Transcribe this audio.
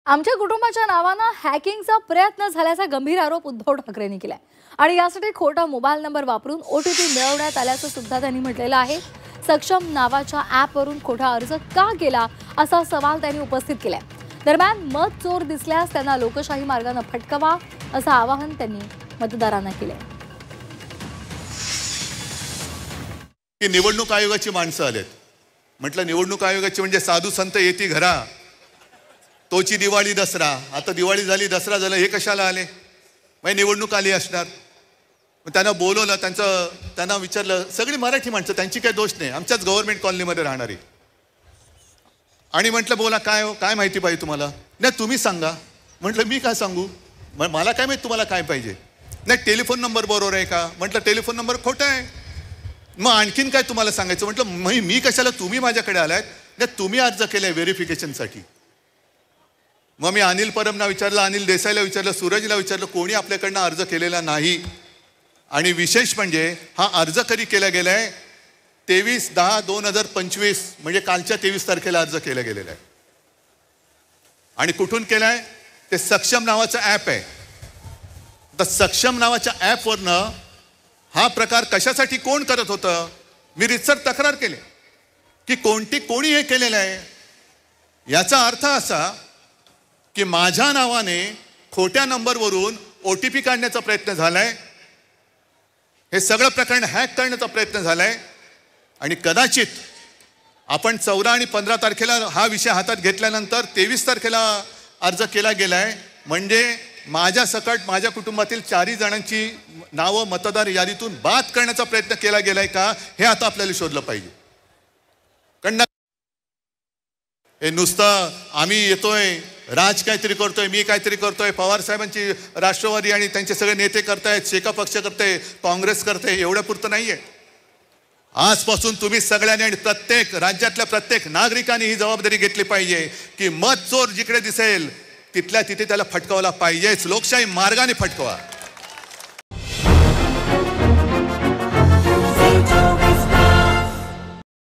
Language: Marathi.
आमच्या कुटुंबाच्या नावानं हॅकिंगचा प्रयत्न झाल्याचा गंभीर आरोप उद्धव ठाकरेंनी केलाय आणि यासाठी खोटा मोबाईल नंबर वापरून ओटीपी मिळवण्यात आल्याचं सुद्धा त्यांनी म्हटलेलं आहे। सक्षम नावाच्या ॲपवरून खोटा अर्ज का केला असा सवाल त्यांनी उपस्थित केलाय। दरम्यान मत चोर दिसल्यास त्यांना लोकशाही मार्गाने फटकावा असं आवाहन त्यांनी मतदारांना केलंय। निवडणूक आयोगाची माणसं आलेत म्हटलं निवडणूक आयोगाची म्हणजे साधू संत येती घरा तोची दिवाळी दसरा। आता दिवाळी झाली दसरा झाला हे कशाला आले मग निवडणूक आली असणार। त्यांना बोलवलं त्यांना विचारलं सगळी मराठी माणसं त्यांची काही दोष नाही आमच्याच गव्हर्नमेंट कॉलनीमध्ये राहणारी आणि म्हटलं बोला काय हो काय माहिती पाहिजे तुम्हाला। नाही तुम्ही सांगा म्हटलं मी काय सांगू मला काय माहिती तुम्हाला काय पाहिजे। नाही टेलिफोन नंबर बरोबर आहे का म्हटलं टेलिफोन नंबर खोटा आहे। मग आणखीन काय तुम्हाला सांगायचं म्हटलं मी कशाला तुम्ही माझ्याकडे आलात नाही तुम्ही अर्ज केलाय व्हेरिफिकेशनसाठी। मग मी अनिल परबना विचारलं अनिल देसाईला विचारलं सूरजला विचारलं कोणी आपल्याकडनं अर्ज केलेला नाही आणि विशेष म्हणजे हा अर्ज कधी केला गेलाय 23/10/2025 म्हणजे कालच्या 23 तारखेला अर्ज केला गेलेला आहे आणि कुठून केलाय ते सक्षम नावाचं ॲप आहे। तर सक्षम नावाच्या ॲपवरनं हा प्रकार कशासाठी कोण करत होतं मी रितसर तक्रार केली की कोणी हे केलेलं आहे। याचा अर्थ असा की माझ्या नावाने खोट्या नंबरवरून ओटीपी काढण्याचा प्रयत्न झालाय। हे सगळं प्रकरण हॅक करण्याचा प्रयत्न झालाय आणि कदाचित आपण 14 आणि 15 तारखेला हा विषय हातात घेतल्यानंतर 23 तारखेला अर्ज केला गेलाय म्हणजे माझ्या सकट माझ्या कुटुंबातील 4 जणांची नावं मतदार यादीतून बाद करण्याचा प्रयत्न केला गेलाय का हे आता आपल्याला शोधलं पाहिजे। कारण हे नुसतं आम्ही येतोय राज काहीतरी करतोय मी काहीतरी करतोय पवार साहेबांची राष्ट्रवादी आणि त्यांचे सगळे नेते करतायत शेका पक्ष करते काँग्रेस करते एवढ्या पुरतं नाहीये। आजपासून तुम्ही सगळ्यांनी आणि प्रत्येक राज्यातल्या प्रत्येक नागरिकांनी ही जबाबदारी घेतली पाहिजे की मत चोर जिकडे दिसेल तिथल्या तिथे त्याला फटकावला पाहिजेच लोकशाही मार्गाने फटकवा।